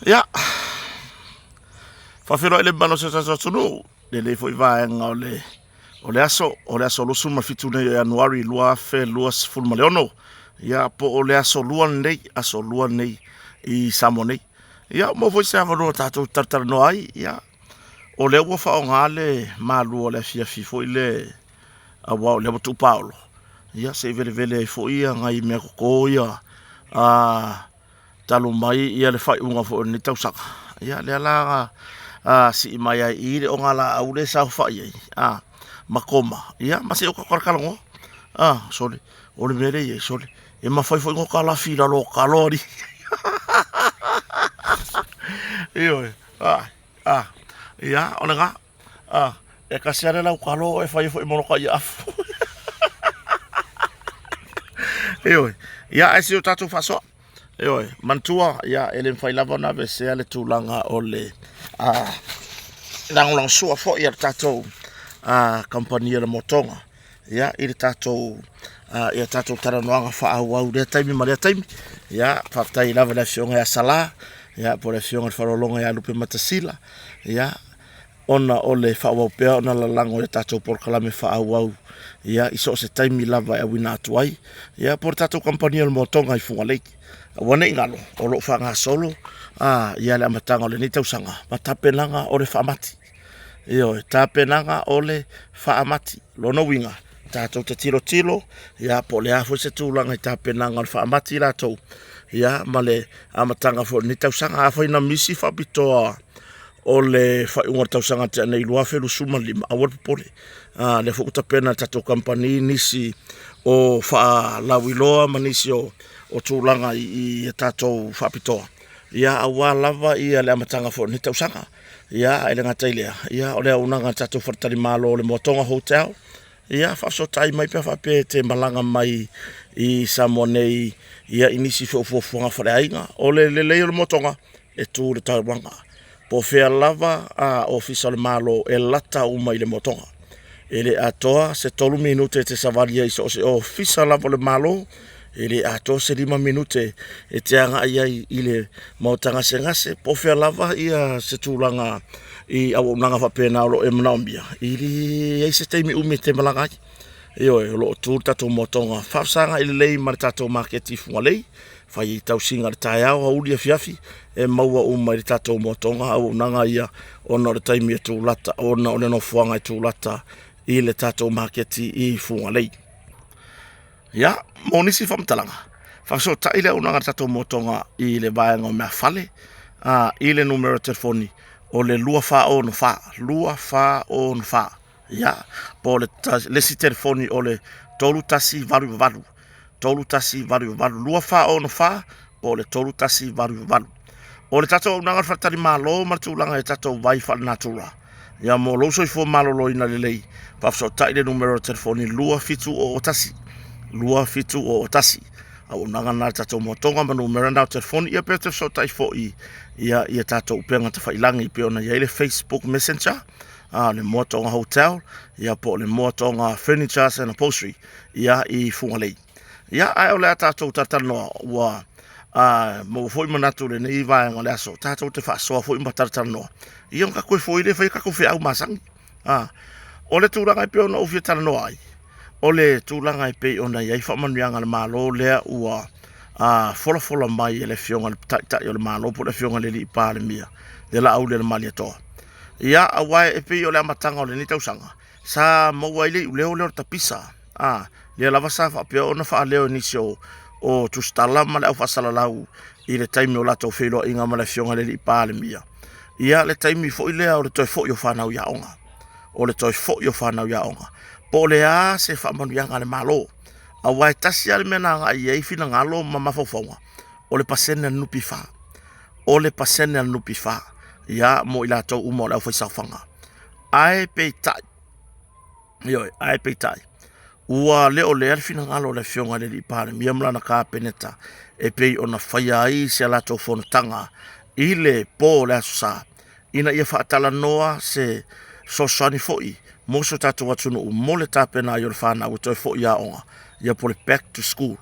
Ya, whawhero ele mano se sa tunu, le foi vaenga o le aso lusu mafitu nei o Januari lua fe lua sifuru ma leono. Ya, po o le aso lua nei i samo nei. Ya, mo foi se avano tatou tartara no ai, ya. O le ua whaonga le malu o le fiafi foi le awa o le watu paolo. Ya, se vele foi ia ngai mea koko ia talo mai ia le whai unga fo ni tausaka. Ya, le ala si mai ai i le o ngala au le sau whai ai. Makoma. Ya, masi o kakarakalango. Sorry. O le mere ia, sorry. E mawhai foi ngoka la fila lo kalori. Iyo e. Ya, o nga. E kasiare lau kalo e whai foi monoka i afu. Iyo e. Ya, e si o tatu whasoa. Iyo e. Mantua, ya, ele mwhai lava na ve sea le tūlanga o le langolang sua fo i ar tatou kampania le motonga. Ya, i le tatou ia tatou taranoanga whaau rea taimi ma rea taimi. Ya, whaftai lava le fionga ia sala. Ya, po le fionga wharolonga ia lupe matasila. Ya, ona o le whaau pea, ona la lango le tatou porkalame whaau. Ya, iso se taimi lava e wina atuai. Ya, po le tatou kampania le motonga i funga leiki. Wane ingalo, o lo whanga solo. Ia le amatanga o le nitausanga. Matapenanga o le whaamati. Iyo, tapenanga o le whaamati. Lono winga. Tātou te tilo, ia po le afo se tūlanga i tapenanga o le whaamati rātou. Ia, ma le amatanga fo ni tausanga afo ina misi whapitoa o le whaiunga tausanga te anei lua whelu suma lima awar pole. Le whukuta pena tātou kampani nisi o whaalawiloa ma nisi o tūlanga i tātou whapitoa. Ia awa lava ia le amatanga fo ni tausanga. Ia, ele ngatailea. Ia, o le aunanga tātou whartari malo o le Motonga Hotel. Ia, whafso tai mai pia whape te malanga mai i Samoa nei. Ia, inisi whuafuanga whare ainga. O le leo le Motonga e tū le tauwanga. Po whea lava ofisa le malo e lata uma i le Motonga. Ele atoa se 3 minute te savaria i so se ofisa lava le malo. Ele atoa se 5 minute e te anga ai i le mautanga se ngase. Po whea lava ia se tūlanga i au nanga whapena o e manaombia. Ili ei se teimi umi te malanga ai. Iyo e lo tūr tatou Motonga. Whafsanga ili lei mara tatou marketi funga lei. Whai i tau singa le tai au hauri a fiafi. E maua uma i tatou Motonga. Au nanga ia ona le taimi e tūlata. Ona o le no fuanga i tūlata i le tatou marketi i funga lei. Ya, monisi whamtalanga. Whakso taile au nanga tatou Motonga i le vaenga o mea whale. I le numero telefoni. O le lua o no wha. Ya, po le si telefoni o le tolu tasi varu. Lua o no wha, po le tolu tasi varu. O le tatou unanga whatari malo, martulanga e tatou vai wha natura. Ya, mo loso i fo malo loina le lei. Pafso taile numero telefoni lua fitu o tasi. Au nanga nā tatou Motonga manu meranda o telefoni ia pēr te so tai fo ia tatou upenga te whailangi pe ona ia le Facebook Messenger, le Motonga Hotel, ia po le Motonga Furnitures and Upholstery, ia i fungalei. Ia ai o le tatou tartanoa ua mo foi manatu le nei vaenga le aso, tatou te whaasoa foi matartanoa. Ia ka koe foi le whai kako whiau masangi. O le tūranga i pe ona ufia taranoa ai. O le tūlanga i pei ona iai whamanuanga le malo lea ua fola mai e le fionga le tai o le malo po le fionga le li pa le mia. Le la au le mali atoa. Ia awai e pei o le amatanga o le nitausanga. Sa maua i le uleo leo tapisa. Le lava sa whapea ona wha leo nisi o tustala ma le au whasala lau i le taimi o lato whilo inga ma le fionga le li pa le mia. Ia le taimi fo i lea o le toi fo i o whanau ia onga. O le toi fo i o whanau ia onga. Po le se whamanuanga le malo. A wai tasi ale mena nga i eifina ngalo ma mawhawhaunga. O le pasene al nupi wha. Ia mo i lato umo le au whaisawhanga. Ai pei tai. Ua leo le alfina ngalo le fionga le li pare. Mia mlana ka peneta. E pei ona whaia i se lato whonatanga. I le po le asusa. Ina ia whaatala noa se sosani foi. Moso tatu watunu mo le tapena i o le whana o toi fo ia onga. Ia po le back to school.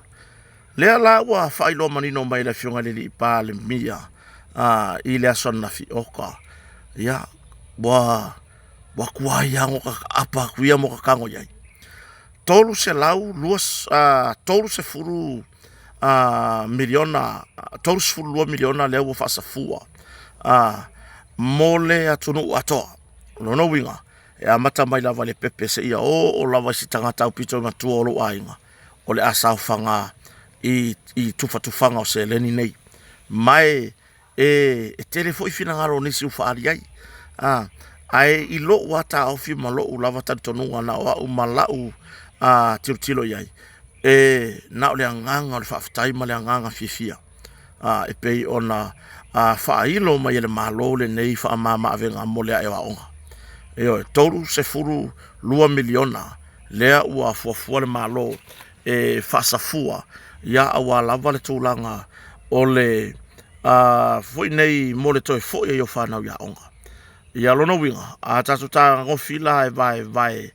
Lea la ua whailo manino mai le fionga le li pa le mia. i le asona fi oka ia wa kuai ango ka apa kuia mo ka kango iai tolu se lau luas tolu se furu miliona tolu se furu 2 miliona le wa fasafua mole atunu atoa no winga e mata mai lava le pepe se ia o lava si tangata u pito na tu olo ainga o le asa fanga i tufanga o se leni nei mai e telefoi fina ngaro nisi u faari ai ai i lo wata au fi malo u lava tantonu ana o malau tilo iai na ole nganga o le faaftai ma le nganga fifia e pei ona failo mai le malo le nei fa mama avenga mole ai waonga eo toru se furu 2 miliona lea ua fuafua le malo fasafua ia awa lava le tūlanga o le foi nei mole toi foi e o whanau ia onga ia lona winga a tatu ta ngofila e vai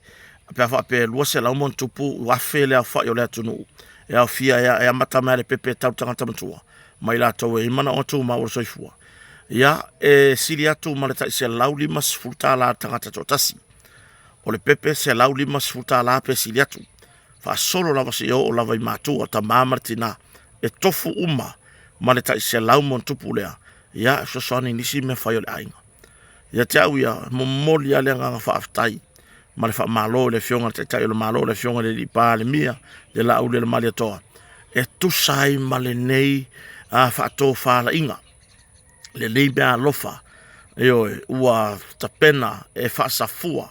pe fa pe lua se la mon tupu wa fele a fa yo le tunu e a fia e a matama le pepe tau tangata matua mai la to e mana o tu ma o soifua ia siria tu ma le ta se lauli mas futa la tangata totasi o le pepe se lauli mas futa la pe siria tu fa solo la vasi o la vai matu o ta mamartina e tofu uma ma le ta se lau mon tupu lea ia so soni nisi me fa yo le ainga ia te au ia momoli ale nga fa aftai ma le fa malo le fionga te tai le malo le fionga le lipa le mia le la u le mali toa e tu sai ma le nei fa to fa la inga le nei bea lofa io ua tapena e fa safua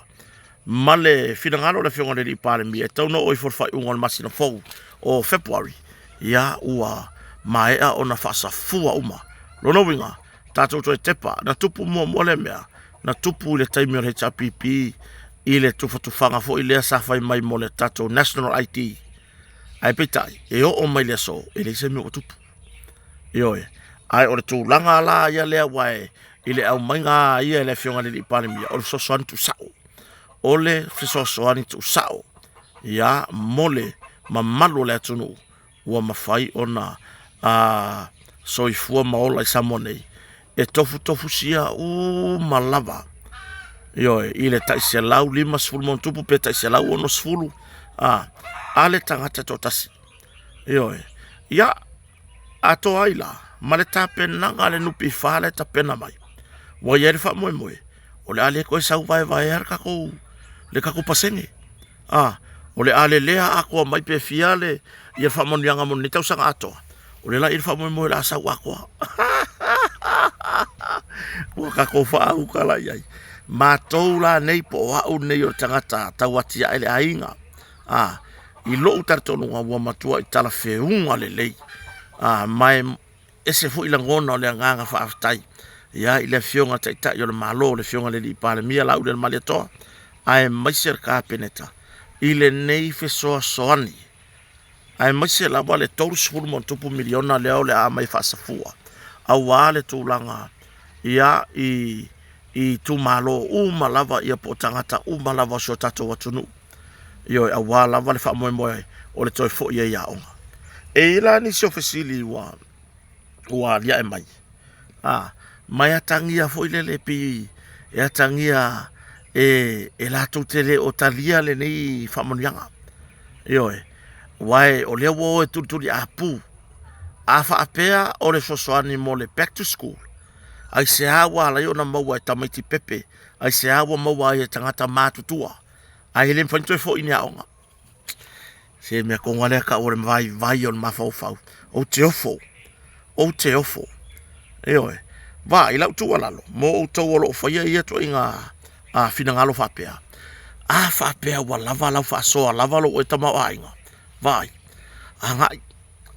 ma le finangalo le fionga le lipa le mia tau no oi for fa unga masina fou o February ia ua maea ona fa safua uma lono winga tatou to tepa na tupu mo le mea na tupu le taimi o le HPP i le tufanga fo i le safai mai mo le tatou National IT ai petai e o mai le so e le se me o tupu io ai o le tūlanga la ia lea wae i le au mainga ia le fionga le lipane mia o le sosoani tu sao o le sosoani tu sao ia mole mamalu le atunu ua mawhai ona soifua maola i samonei e tofu sia malava io i le taise lau 5 mon tupu pe taise lau ono sfulu ale tangata totasi io ia ato aila ma le tapenanga le nupi fale tapena mai wa ieri fa moe o le ale ko sau vai ar kako le kako pasenge o le ale lea ako mai pe fiale ia fa mon yanga mon nitau sanga ato o le la il fa moe la sa wako wa kako fa u kala iai ma toula nei po wa o nei o tangata tawati ele ainga i lo utartonu wa matua i tala feunga le lei mai ese fu ilangona le nganga fa aftai ya ile fionga taita yo le malo le fionga le lipa le mia la u le maleto ai mai cerca peneta ile nei fe soani ai mai se la vale tours ful mon tupu miliona le ole a mai fa safua awale tulanga ya i tu malo malava ia potangata malava so tato watunu yo awala vale fa moe o le toi fo ia ya onga e la ni so fesili wa ya e mai mai atangia fo ile le pi e atangia e la tutele o talia le nei fa monianga yo wai o le wo e tutuli apu fa apea o le sosoani mo le back to school ai se awa la yo na maua tamaiti pepe ai se awa maua e tangata matutua ai le mfanto fo ina onga se me ko ngale ka o vai on mafau o teofo eo va ila tu alalo mo to lo fa ia to inga fina ngalo fa pea fa pea wa lava la fa so lava lo e tama ainga vai anga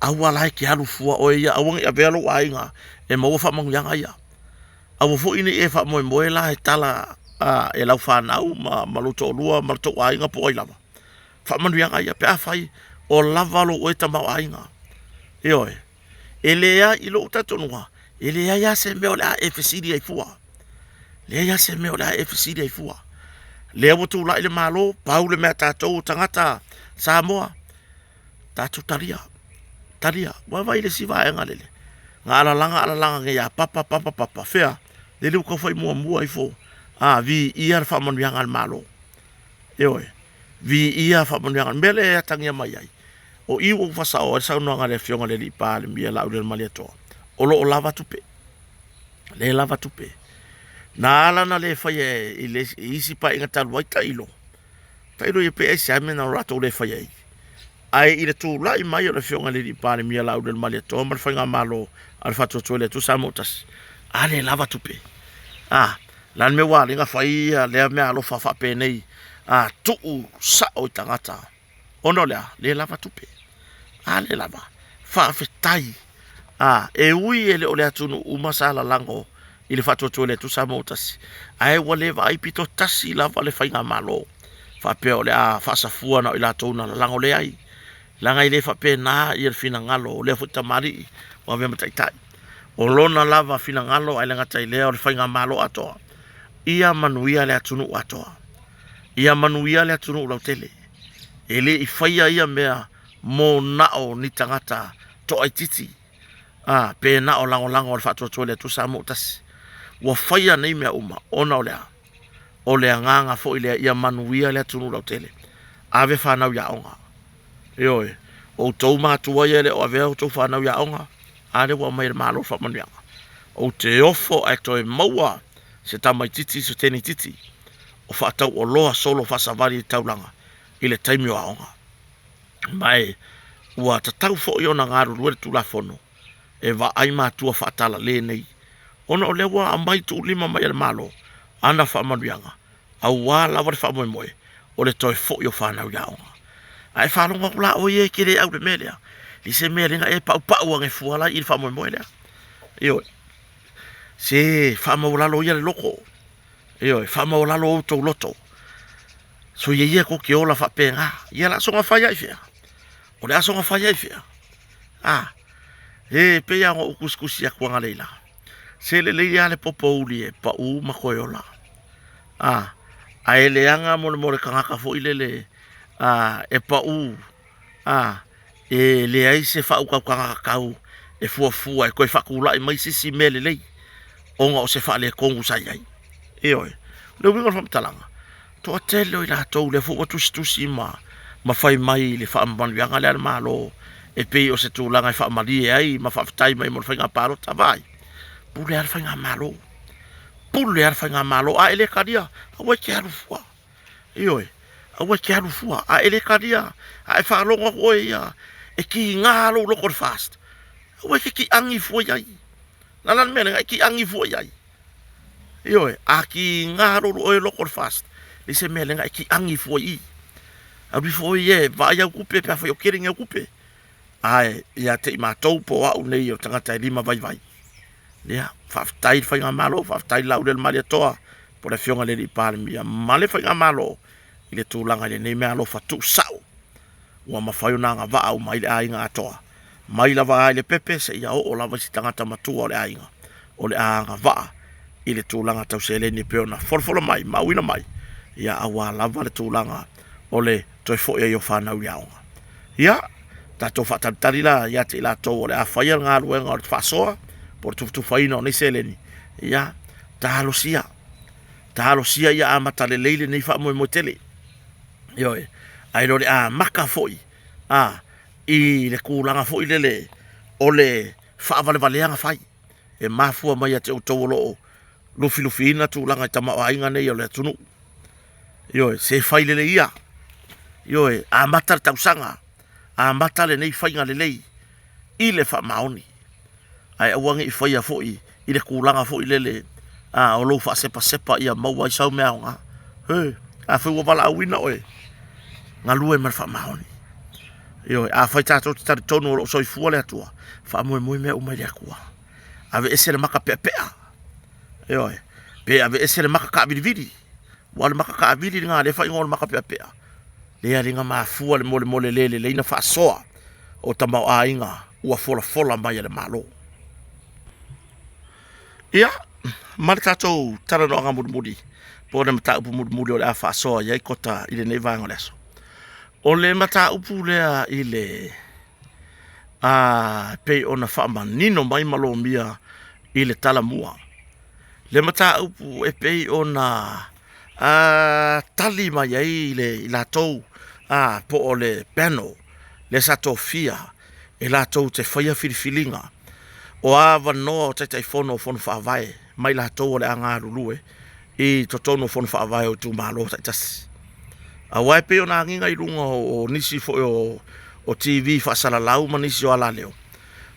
awala ki alu fua o ia awang ia velo ainga e mo fa mang yang ia awu fo ini e fa mo la e tala e lau fa nau ma lo to lua ma to ainga po lava fa man yang ia pe fai o lava lo e tama ainga eo elea ilo tatonua elea ya se me ola FCD ai fua le ya se me ola FCD ai fua le wotu la ile malo paule me tato tangata Samoa tatu taria wa vai le siva nga lele ngala langa nge ya papa fea le lu ko foi mua ifo vi ia fa mon yang al malo yoe vi ia fa mon yang mele ya tangia mai ai o iwo fa sa o sa no ngale fionga le lipa le mia la le mali to o lo lava tupe le lava tupe na ala na le fai ile isi pa inga tal wai tailo ye pe sa me na rato le fai ai ile tu la mai o le fionga le lipa le mia la le mali to ma fa nga malo al fatto tole tu sa motas ale lava tupe lan me wa linga fai le me alo fa pe nei tu sa o tangata ono le lava tupe ale lava fa fetai e ui ele ole atunu umasala lango ile fatto tole tu sa motas ai wale vai pito tasi lava le fai nga malo fa pe ole fa sa fuana ila tona lango le ai langa ile fa pe na ir fina ngalo le futa mari wa ve matai o lona lava fina ngalo ai langa tai le o fa nga malo ato ia manuia le atunu ato ia manuia le atunu la tele ele I faia ia mea mo nao ni tangata to ai titi pe na o lango o fa to le tu sa mo tas wa faia nei mea uma ona o le nganga fo ile ia manuia le atunu la tele ave fa na ya onga yoe o to ma tu ia le o ave o to fa na ya onga ale wa mai malo fa mo o te ofo acto e maua se tamai titi se teni titi o fa tau o loa solo fa savari taulanga ile taimi o aonga mai ua tatau fo i ona ngaru lue tu la fono e va ai matua fa tala le nei ona o lewa a mai tu lima mai al malo ana fa manuianga au wa la wa fa moe o le toi fo i o fa na uaonga ai fa longa kula o ye kire au de melia li se melia e pau pau nge fuala i fa moe le yo se fa mo la lo ia le loko yo fa mo la lo to loto so ye ko ke ola fa penga ia la songa fa ia fia o le songa fa ia fia pe ya o kuskusi ya kwa leila se le ia le popo uli e pa u ma ko ola ai le anga mo le kanga ka fo ile le e pa u e le ai se fa u ka ka u e fu ai ko fa kula mai si mele le onga o se fa le kongu sai ai oi le winga fa talanga to tele ila to le fu tu ma fai mai le fa man yanga le malo e pe o se tu langa fa mali ai ma fa tai mai mo fa nga palo tavai pule ar fa nga malo a ele kadia a we ke alu fu oi a we ke alu fu a ele kadia a fa longa o ia e ki ngalo lo ko fast a we ki angi fu ai nalan mele ki angi fu ai yo aki ngaro o lo kor fast li se mele nga ki angi foi a bi foi va ya kupe pa foi o keringa kupe ai ya te ma topo a une yo tanga tai lima vai ya fa tai fa nga malo fa tai la del mali toa por le fionga le di palmi ya male fa nga malo ile tu langa le ne me alo fa tu sao wa ma fa yona nga va au mai le ai nga toa mai la va le pepe se ya o la va si tanga tamatua o le ai nga o le a nga va ile tūlanga tau se le ni peona forfolo mai mauina mai ia awa lava le tūlanga o le toi fo ia yo whanau iaonga ia tato whatatari la ia te la tau o le a whaia ngā ruenga o le whasoa por tu whaina o nei se le ni ia tahalo sia ia a matale leile nei wha moe tele ioe ai lo le a maka foi i le kūlanga foi le o le whaavale fai e mafua mai a te o tau loo lufi tu langa tama o ainga nei o le tunu yo se fai le ia yo a matar tausanga a matale nei fai ngale lei i le fa maoni ai awangi I fai a foi i le kulanga foi le o lo fa sepa ia mau ai sau mea nga a foi wala wina oe ngalue mar fa maoni yo a fai tato tar tonu o so I fuale atua fa mo me o mai akua ave ese le maka pepea yo pe ave ese le maka ka vidi wala maka ka vidi nga le fa ngol maka pepea le ali nga mafua le mole le ina fa soa o tama ainga ua fola mai le malo ia martato tara no nga mudmudi po na mata upu mudmudi o le fa soa ia kota ile nei vanga leso o le mata upu le ile pe ona whaamanino mai malomia i le talamua. Le mata upu e pe ona tali mai ai le latou po o le peno, le satofia, e latou te whaia whiriwhilinga. O awa noa o te fono whaavae, mai latou o le anga rulue, i to tono fono whaavae o tu malo taitasi. A wai pe ona nginga i runga o nisi o TV whaasala lau ma nisi o ala leo.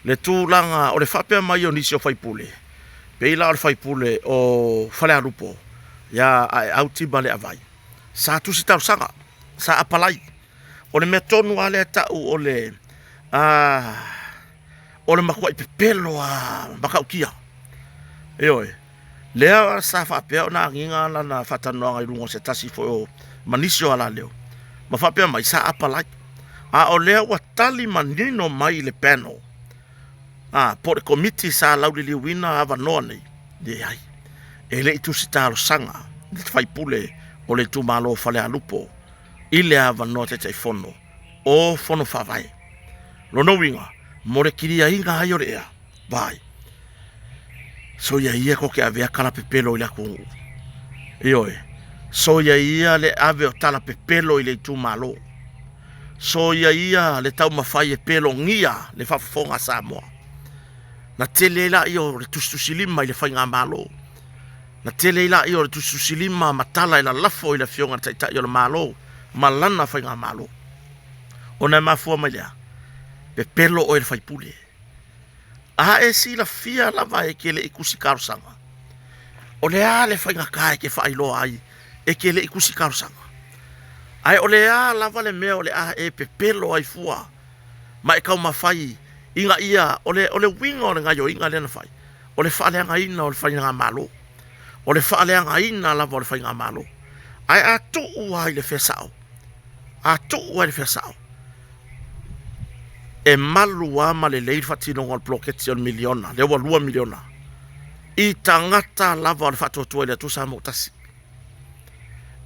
Le tūlanga o le whapea mai o nisi o whaipule. Peila o le whaipule o whale arupo. Ya au tiba le avai. Sa tusi tau sanga. Sa apalai. O le mea tonu ale tau o le makua i pepelo a makaukia. Eoe. Lea sa whapea o na nginga ala na whatanoanga i runga se tasi fo o manisi o ala leo. Ma whapea mai sa apalai. O lea ua tali manino mai le panel. Po le komiti sa lauri li wina ava noa nei. De ai. E le itu si taro sanga. De te whaipule o le tu malo whale alupo. I le ava noa te te fono. O fono whawai. Lono winga. Mo le kiria inga ai o le ea. Vai. So ia ia ko ke avea kala pepelo i la kungu. Ioe. So ia le ave o tala pepelo i le tu malo. So ia le tau mawhai e pelo ngia le whafonga Samoa. Na tele la i o le tustusilima i le whainga malo. Na tele la i o le tustusilima matala i la lafo i le fionga taitai o le malo. Malana whainga malo. O na mafua mai lea. Pe pelo o le whaipule. E si la fia lava e ke le ikusi karosanga. O le le whainga kai ke whailoa ai. E ke le ikusi karosanga. Ai o le lava le mea o le e pepelo ai fua. Ma e kau mawhai inga ia o le winga o le ngaio inga le na whai. O le whaaleanga ina o le whainga malo. O le whaaleanga ina lava o le whainga malo. Ai a tuu ai le whesao. A tuu ai le whesao. E malu ama le leir whatinonga o le bloketi o le miliona. Le ua 2 miliona. I tangata lava o le whatuatua le atusa motasi.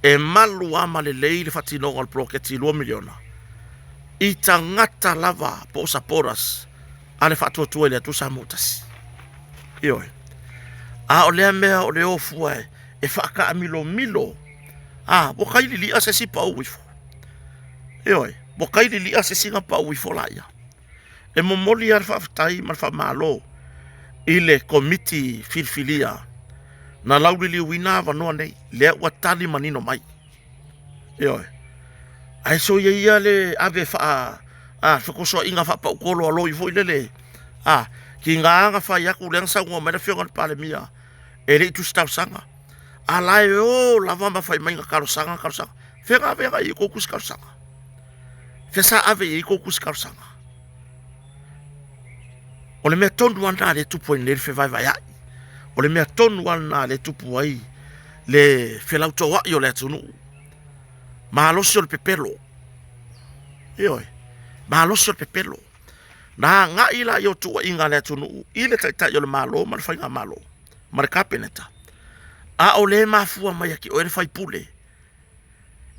E malu ama le leile whatinonga al bloketi 2 miliona. I tangata lava po saporas ale whatuatua le atusa motasi. Ioe. O lea mea o le ofua e whaka milo. Bo kaili li ase si pa uwifo. Ioe. Bo kaili li ase singa pa uwifo laia. E momoli ar whaftai mar whamalo i le komiti filfilia. Na lauri li wina wanoa nei, lea ua tali manino mai. Ioe. Ai so ia le ave wha, whakosoa inga wha paukolo alo i voi lele. Ki ngā anga wha iaku leang saunga mena whionga pale mia. E rei tu stau sanga. Lai lava ma whai mainga karosanga. Whenga ave i kokus karosanga. Whesa ave i kokus karosanga. O le mea tonu ana le tupo i nere vai ai. O le mea tonu ana le tupu ai le whelautoa i o le atunu. Mahalosi o le pepelo. Ioe. Mahalosi o le pepelo. Na ngā ila i o tua inga le atunu. I le taitai o le malo, ma le whainga malo. Ma le kapeneta. O le mafua mai aki o le whaipule.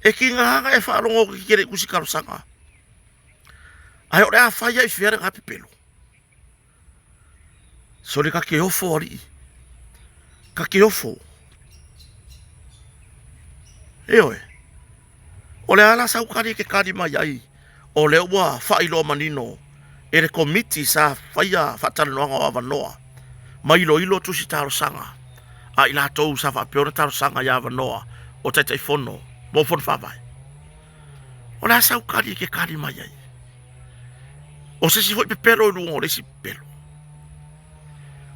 E ki ngā hanga e whaarongo ki kere kusi karosanga. Ai o le a whaia i whiara ngā pepelo. So le kake ofo ori. Kake ofo. Ioe. O le ala saukari ke kari mai ai. O le ua whailo manino. E le komiti sa whaia whataranoanga o awanoa. Ma ilo tusi taro sanga. A ila tou sa whapeona taro sanga i awanoa. O taitai fono. Mo fono whawai. O le ala saukari ke kari mai ai. O se si hoi pepero i lunga o le si pepero.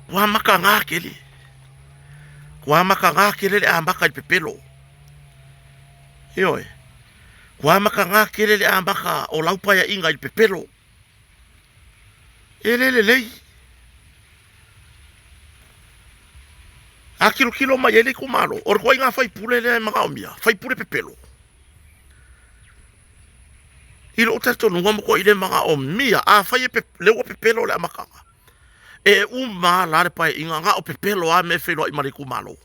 Kua maka ngā kele. Kua maka ngā kele le a maka i pepelo. Ioe. Kua maka ngā kele le a maka o laupaya inga i pepelo. E lele lei. A kilo mai ele kumalo. Or kua inga whaipule le mga omia. Whaipule pepelo. Ilo o tato nunga mo kua ile mga omia. A whai lewa pepelo le a makanga. E uma lare pai inga nga o pepelo a me whenua i mariku malo.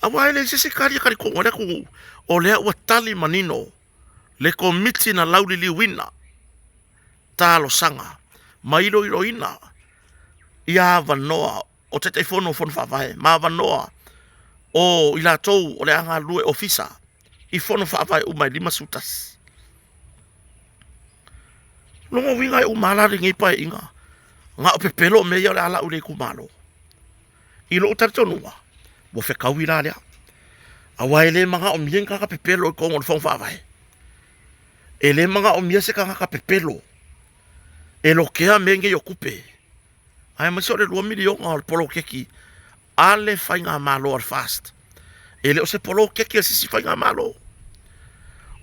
Awa ele se kari kongo le ku o lea ua tali manino le komiti na lauli li wina. talo sanga. Mailo iloina. Ia vanoa. O te telefono fon whawai. Ma vanoa. O ila tau o le anga lue ofisa. I fono whawai umai 5 sutas. Longo winga e umalari ngai pai inga. Nga o pepelo me ia le ala ule kumalo. Ilo utartonua. Bo whekau ila lea. Awai le mga o mienga ka pepelo i kongo le fong whawai. E le mga o miese ka ka pepelo. E lo kea menge yo kupe. Ai masi o le 2 milion o le polo keki. Ale whainga malo al fast. E le o se polo keki al sisi whainga malo.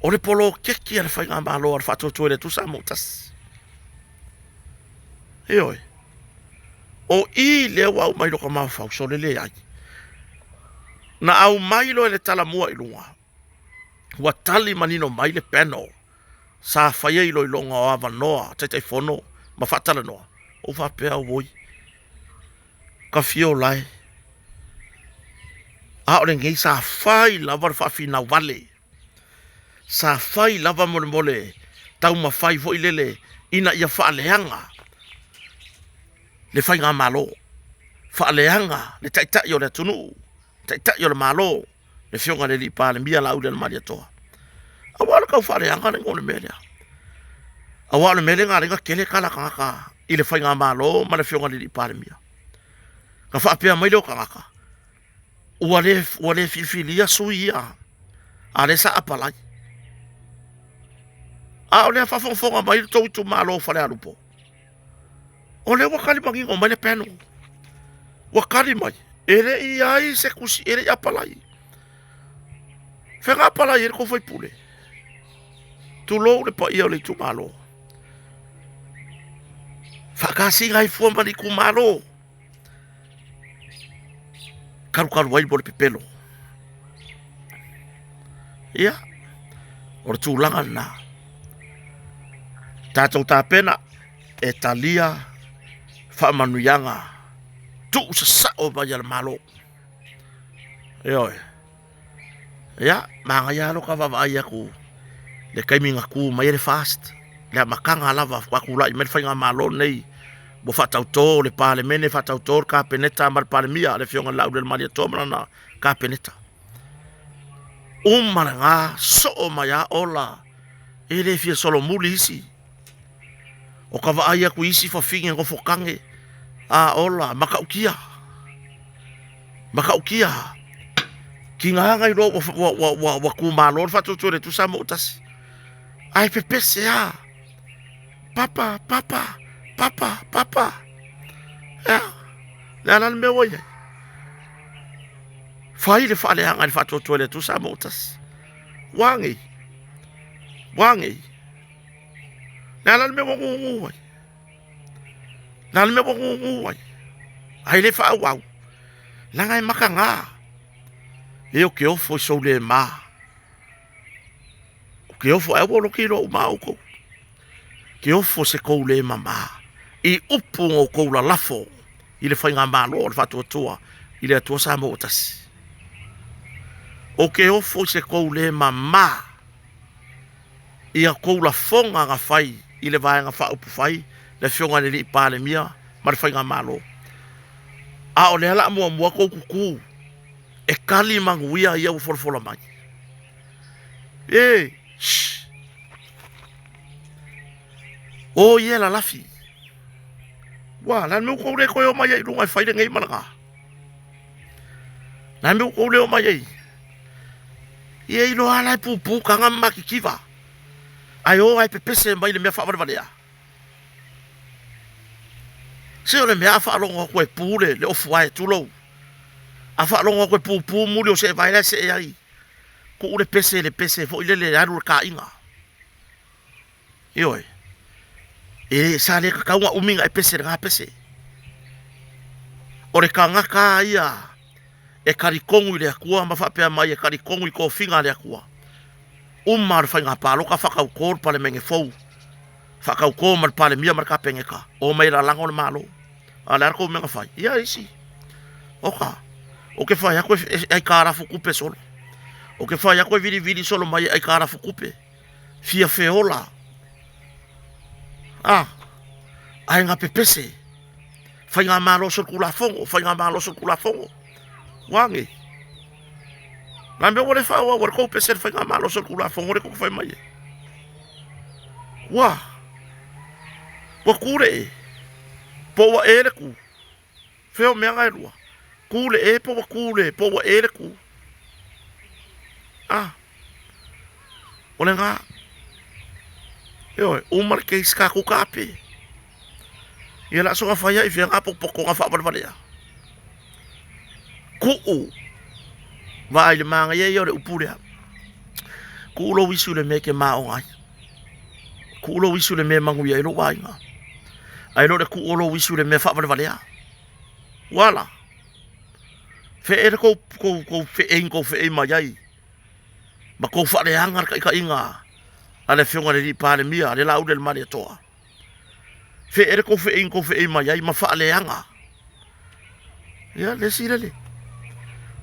O le polo keki al whainga malo al whatoto e le tusa motas. E oi. O I le wau mai loka mawhau so le le ai. Na au mai lo e le tala mua i lunga. Wa tali manino mai le panel. Sa whaia i lo i longa o awa noa. Tete fono. Ma whatala noa. O whapea o woi. Ka fio lai. A ore ngei sa whai lava whawhina wale. Sa whai lava mole mole. Tau ma whai vo i lele. Ina ia whaaleanga. Le whainga malo. Whaaleanga. Le taitai o le tunu. Taitai o le malo. Le fionga le lipa le mia lau le maria toa. Awala kau whaaleanga le ngone melea. Awala mele ngā ringa kele kala kangaka. I le whainga malo ma le fionga le lipa le mia. Ka whaapea mai leo kangaka. Ua le fifilia sui ia. A le sa apalai. A o le whawhonga mai tau tu malo whale alupo. O le wakali mangi o mai le peno. Wakali mai. Ere i ai se kusi ere i apalai. Whenga apalai ere ko fai pule. Tu lou le pa ia o le tu malo. Whakasi ngai fua mani ku malo. Karu wai bole pepelo. Ia. O le tūlanga na. Tātou tā pena e talia whaamanuyanga tu sa sao mai ala malo. E oi. Ia, mga yalo ka wawai aku. Le kaiminga ku mai le fast. Le makanga lava wakula i merwhainga malo nei. Bo whatau tō le pāle mene whatau tō ka peneta mar pāle mia le fionga lau le maria tōmana na ka peneta. Umana ngā so mai a ola. E le fia solo muli isi. O ka waai aku isi whawhinge ngofo kange. A ola, makaukia. Makaukia. Ki ngā ngai ro wa kumalo whatau tō le tu samo utasi. Ai pepese a. Papa. Ya. Lalan me woye. Fai le fale hanga le fato tole tu sa motas. Wangi. Lalan me woye. Lalan me woye. Ai le fa wow. Langai makanga. Eu que eu foi sou le ma. O que eu foi eu lo kilo ma o ko. Que eu fosse ko le mama. I upu o koula lafo. I le whainga malo o le whatua tua. I le atua sa motas. O ke ofo se kou le mama. I a koula fonga nga whai. I le vaenga wha upu whai. Le fionga le li pāle mia. Ma le whainga malo. A o le ala mua kou kuku. E kali manguia i au wholofola mai. Shhh. O ie la lafi. Wa, lan meu kou le koe o mai ai runga i whaire ngai malanga. Lan meu kou le o mai ai. Ia ilo ala e pupu kanga maki kiwa. Ai o ai pepese mai le mea whawarewarea. Se o le mea whaalonga koe pūle le ofu ai tulou. A whaalonga koe pupu muri o se vaila se e ai. Ko ule pese le pese fo ile le aru ka inga. Ioi. E sa le kakaunga uminga e pese nga pese. O le kanga ka ia. E karikongu i le akua, ma whapea mai e karikongu i ko whinga le akua. Umar whainga pālo ka whakau kōr pale menge fau. Whakau kōr mar pale mia mar ka pengeka. O mai la lango le malo. A le arko menga whai. Ia isi. Oka. O ke whai ako ai kārafu kupe solo. O ke whai ako viri solo mai ai kārafu kupe. Fia feola. ai ngā pepese. Whai ngā māloso kula fongo, whai ngā māloso kula fongo. Wangi. Ngā mea wale whaua, wale kou pese whai ngā māloso kula fongo, re kou whai mai. Wa kure e. Po wa ere ku. Wheo mea ngai rua. Kule e, po wa kule, po wa ere ku. Ole ngā. Eo, umar kei ska ku kape. Ia la songa whaia i whia ngā pokpoko ngā whaparaparea. Ku'u. Wa ai le maanga ia i ore upurea. Ku'u lo wisu le me ke mao ngai. Ku'u lo wisu le me mangu ia i lo wainga. Ai lo le ku'u lo wisu le me whaparaparea. Wala. Fe ere kou fe ein kou fe ein mai ai. Ma kou whareanga ka inga. Ale whionga le ripare mia, le lau le mare toa. Fe ere ko fe ein mai ai ma fa leanga. Ya le sirele.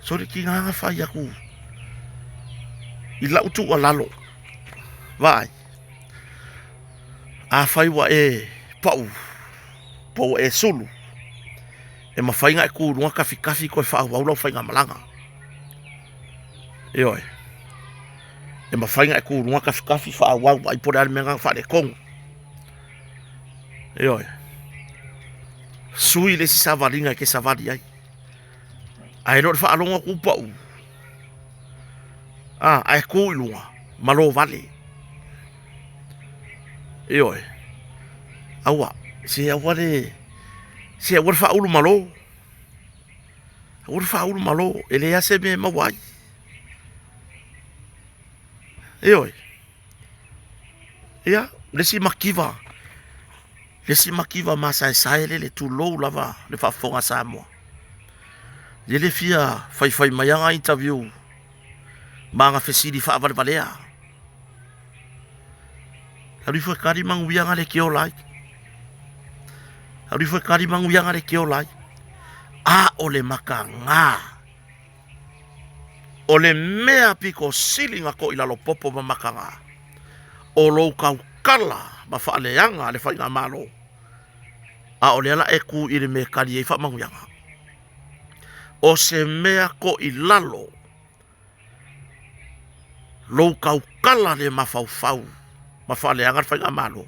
Sori ki nga fa ya ku. I la utu alalo. Vai. A fai wa e pau. Po e sulu. E ma fai nga ku runga kafi ko fa wa lo fai nga malanga. Yo. E ma fai nga ku runga kafi fa wa ai po dar menga fa le kong. Yo. Sui le si savalinga ke savali ai. Ai no fa alonga ku pau. Ai ku ilunga. Malo vale. Yo. Awa, se awale. Se awale fa ulu malo. Awale fa ulu malo. Ele ya se me mawai. Yo. Ya, lesi makiva. Lesi makiva masa saele le tu low lava le fa fonga Samoa. Le fia fai mayanga interview. Manga fesidi fa valea. Hari foi kari mangu yanga le kio lai. Hari foi kari mangu yanga le kio lai. Ole makanga. Ole mea piko silinga ko ilalo popo ma makanga. O lo kau kala ma fa leanga le fa nga malo. Ole ala eku ile me kari e fa mangu yanga. O se mea ko ilalo. Lo kau kala le mafau. Ma fa leanga fa nga malo.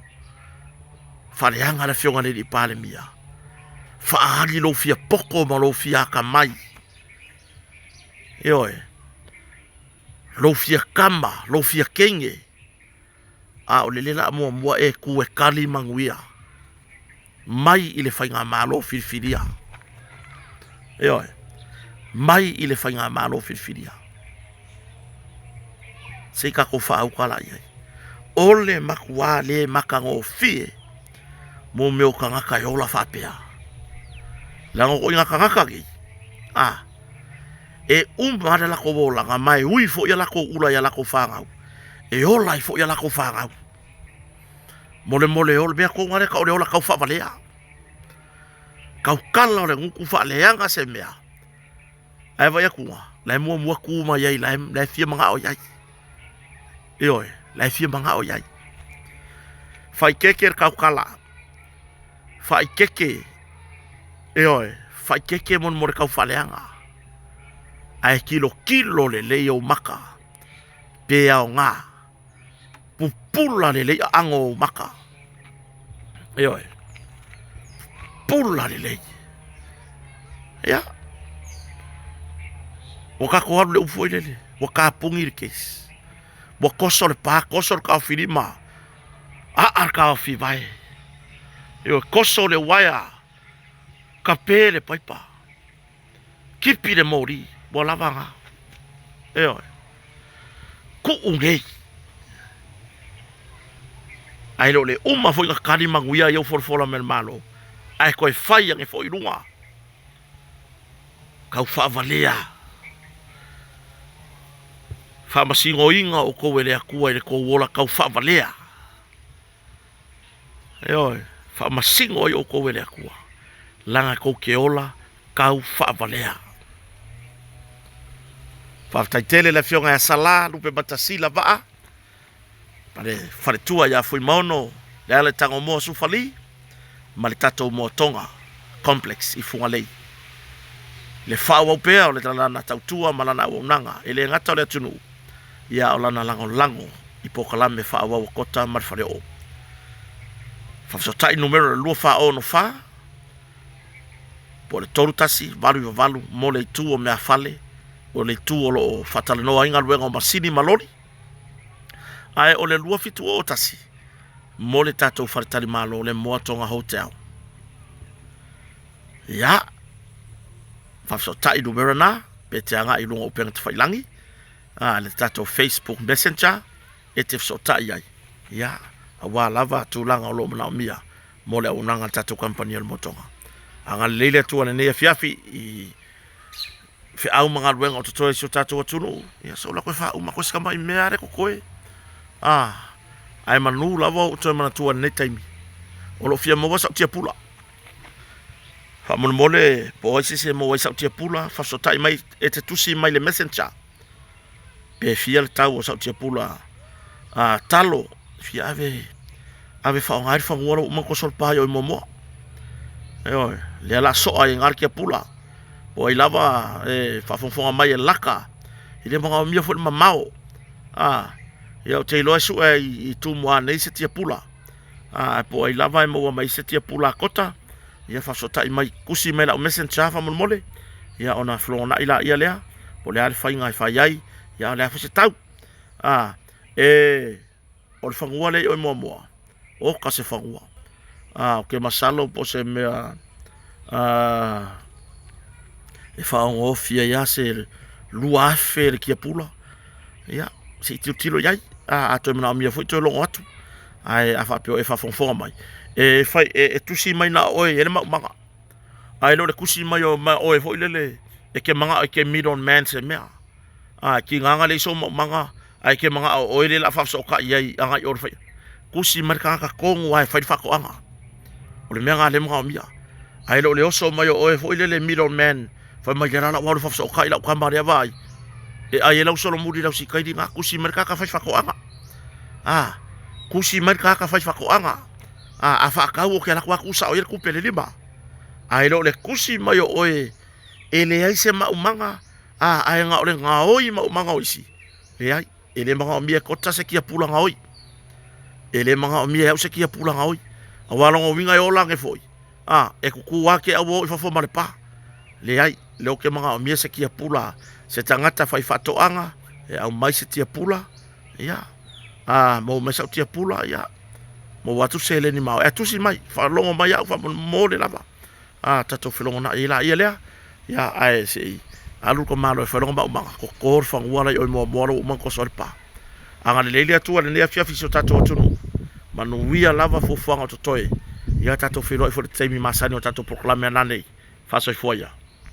Fa leanga le fionga le di pale mia. Fa ali lo fia poko ma lo fia kamai. Yoe. Lo fia kamba, lo fia kenge. O le lela mua e ku e kali manguia. Mai ile fa nga malo filfilia. Yoe. Mai ile fa nga malo filfilia. Se ka ko fa au kala ye. Ole makua le makango fie. Mo meo kangaka yola fa pea. Lango ko inga kangaka ki. E umba la ko bola nga mai ui fo ya la ko ula ya la ko fangau. E ola i fo ya la ko fangau. Mole ol be ko ngare ka ola ka fa valea. Ka kala le ngu fa leanga se mea. Ai va ya kuwa. La mo ku ma yai la fie manga o yai. Oi, la fie manga o yai. Fai keker ka kala. Fai keke. Oi, fai keke mon mo ka fa leanga. Ai kilo le leo maka. Pea o ngā. Pupula le leo ango maka. Oi. Pula le leo. Ya. Waka ko le ufo le. Waka pungi le kes. Wakoso le pa, koso le ka filima. Ar ka fi vai. Yo koso le waya. Kape le paipa. Kipi le mori. Bola vanga. Ku ungei. Ai lo le uma foi ka kari manguia yo for mel malo. Ai ko fai nge foi lunga. Kau fa valea. Fa masingo inga o ko ele akua ele ko wola kau fa valea. Fa masingo o ko ele akua. Langa ko keola kau fa valea. Fa taitele la fionga ya sala lupe batasila va. Pare fare tua ya foi maono le ale tango mo sufali ma le tatou mo tonga complex I funga lei le whaawa upea o le talana tautua malana o nanga e le ngata o le atunu ia o lana lango I pokalame whaawa o kota marwhare o whafsotai numero lua whao no wha po le toru tasi valu mo le tu o mea fale o le tu o lo fatale noa inga luenga o masini malori ai o le lua fitu o tasi mo le tatou wharetari malo le Moatonga Hotel ia whafsotai numero na pe te anga I lunga upenga te whailangi le tatou Facebook Messenger e te whafsotai ai ia awa lava tūlanga o lo mana o mia mo le unanga tatou company o le Motonga anga leile tu ane nei fiafi I fe au mga luenga o totoe si o tatou atunu ia so la koe wha uma koe skama I mea reko koe ai manu lava o totoe mana tu ane nei taimi o lo fia mawa sa tia pula fa mon mole po oi se mo oi sa tia pula fa so tai mai e te tusi mai le messenger pe fia le tau o sa tia pula talo fia ave fa ngai fa ngora uma ko sol pa yo momo le la so ai ngar kia pula o I lava fa fonfonga mai e laka I le mga mia fo le mamao ia o te loa su I tu moa nei se tia pula po I lava e maua mai se tia pula kota ia fa sotai mai kusi mai la o messenger fa mole ia ona flona ila ia lea po le ale fa inga fa yai ia le fa se tau o le fangua le o moa o ka se fangua o ke masalo po se mea e whaongo fia ia se lua afe le kia pula ia se I tilo iai a toi mana o mia fwoi toi longo atu ai a whapio e whafonfonga mai e tusi mai na oe ele manga ai lo le kusi mai o oe fwoi lele e ke manga e ke middle man se mea ki nganga le iso manga ai ke manga o oe le la whafsoka iai anga I ore whai kusi mai kaka kongu ai whai whako anga o le mea ngā le mga o mia ai lo le oso mai o oe fwoi lele middle man fa mai gara la waru fa kai la kamba ria vai e ai la solo muri la sikai di nga kusi merka ka fa ko anga kusi merka ka fa ko anga a fa ka o ke la kwa kusa o ye ku pele lima ai lo le kusi mai o e ele ai se ma umanga ai nga ole nga oi ma umanga oisi e ai ele manga o mia kota se kia pula nga oi ele manga o mia se kia pula nga oi awalo ngo winga yo lange foi e ku wa ke awo fa fo male pa le ai le o ke manga o mia se kia pula se tangata fai fatoanga e au mai se tia pula ia mo mai sa tia pula ia mo watu se le ni mau e tu si mai fa longo mai au fa mo le lava tato filongo na ila ia lea ia ai se alu ko malo fa longo ba ko kor fa wala yo mo mo ko sorpa anga le le tu le fia fiso tato tunu manu wia lava fo fanga to toe ia tato filo fo te mi masani o tato proclame nane fa so foia